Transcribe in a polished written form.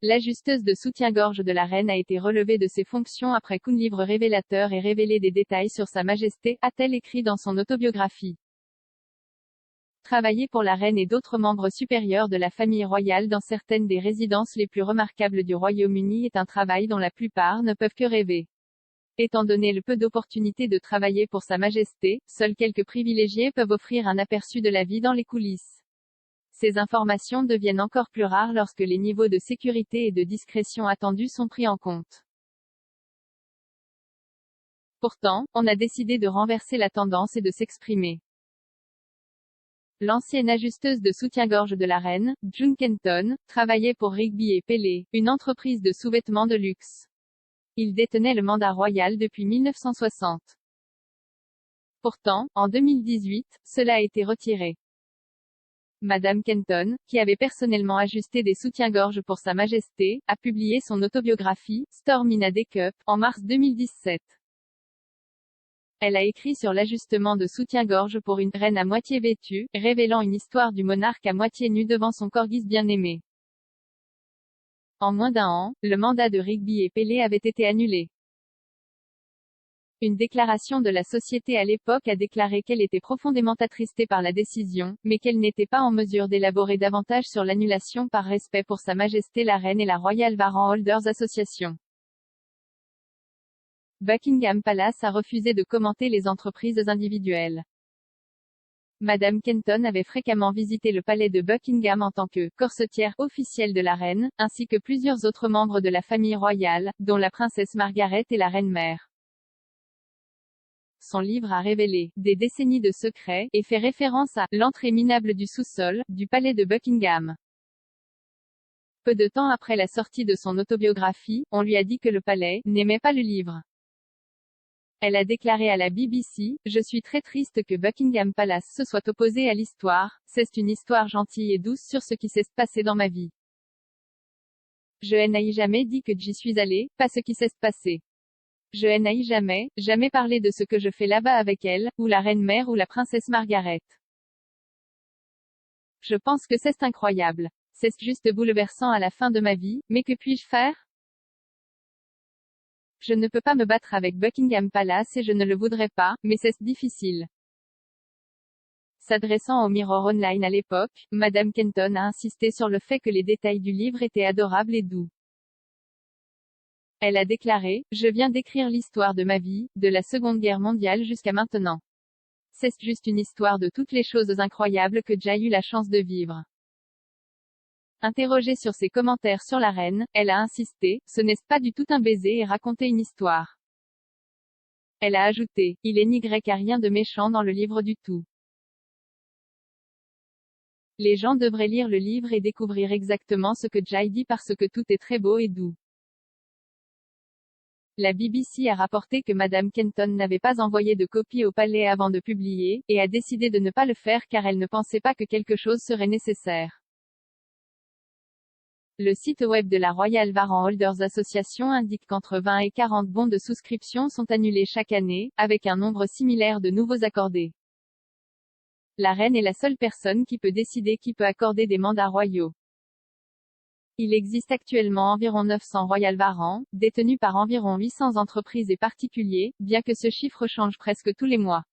l'ajusteuse de soutien-gorge de la reine a été relevée de ses fonctions après qu'un livre révélateur ait révélé des détails sur Sa Majesté, a-t-elle écrit dans son autobiographie. Travailler pour la reine et d'autres membres supérieurs de la famille royale dans certaines des résidences les plus remarquables du Royaume-Uni est un travail dont la plupart ne peuvent que rêver. Étant donné le peu d'opportunités de travailler pour Sa Majesté, seuls quelques privilégiés peuvent offrir un aperçu de la vie dans les coulisses. Ces informations deviennent encore plus rares lorsque les niveaux de sécurité et de discrétion attendus sont pris en compte. Pourtant, on a décidé de renverser la tendance et de s'exprimer. L'ancienne ajusteuse de soutien-gorge de la reine, June Kenton, travaillait pour Rigby et Pelley, une entreprise de sous-vêtements de luxe. Il détenait le mandat royal depuis 1960. Pourtant, en 2018, cela a été retiré. Madame Kenton, qui avait personnellement ajusté des soutiens-gorge pour Sa Majesté, a publié son autobiographie, Storm in a Teacup, en mars 2017. Elle a écrit sur l'ajustement de soutien-gorge pour une reine à moitié vêtue, révélant une histoire du monarque à moitié nu devant son corgis bien-aimé. En moins d'un an, le mandat de Rigby et Pelley avait été annulé. Une déclaration de la société à l'époque a déclaré qu'elle était profondément attristée par la décision, mais qu'elle n'était pas en mesure d'élaborer davantage sur l'annulation par respect pour Sa Majesté la Reine et la Royal Warrant Holders Association. Buckingham Palace a refusé de commenter les entreprises individuelles. Madame Kenton avait fréquemment visité le palais de Buckingham en tant que corsetière officielle de la reine, ainsi que plusieurs autres membres de la famille royale, dont la princesse Margaret et la reine-mère. Son livre a révélé des décennies de secrets et fait référence à l'entrée minable du sous-sol du palais de Buckingham. Peu de temps après la sortie de son autobiographie, on lui a dit que le palais n'aimait pas le livre. Elle a déclaré à la BBC, « Je suis très triste que Buckingham Palace se soit opposé à l'histoire, c'est une histoire gentille et douce sur ce qui s'est passé dans ma vie. Je n'ai jamais dit que j'y suis allée, pas ce qui s'est passé. Je n'ai jamais parlé de ce que je fais là-bas avec elle, ou la reine-mère ou la princesse Margaret. Je pense que c'est incroyable. C'est juste bouleversant à la fin de ma vie, mais que puis-je faire? Je ne peux pas me battre avec Buckingham Palace et je ne le voudrais pas, mais c'est difficile. » S'adressant au Mirror Online à l'époque, Madame Kenton a insisté sur le fait que les détails du livre étaient adorables et doux. Elle a déclaré, « Je viens d'écrire l'histoire de ma vie, de la Seconde Guerre mondiale jusqu'à maintenant. C'est juste une histoire de toutes les choses incroyables que j'ai eu la chance de vivre. » Interrogée sur ses commentaires sur la reine, elle a insisté, « Ce n'est pas du tout un baiser et raconter une histoire. » Elle a ajouté, « Il n'y a rien de méchant dans le livre du tout. Les gens devraient lire le livre et découvrir exactement ce que j'ai dit parce que tout est très beau et doux. » La BBC a rapporté que Madame Kenton n'avait pas envoyé de copie au palais avant de publier, et a décidé de ne pas le faire car elle ne pensait pas que quelque chose serait nécessaire. Le site web de la Royal Warrant Holders Association indique qu'entre 20 et 40 bons de souscription sont annulés chaque année, avec un nombre similaire de nouveaux accordés. La reine est la seule personne qui peut décider qui peut accorder des mandats royaux. Il existe actuellement environ 900 Royal Warrants, détenus par environ 800 entreprises et particuliers, bien que ce chiffre change presque tous les mois.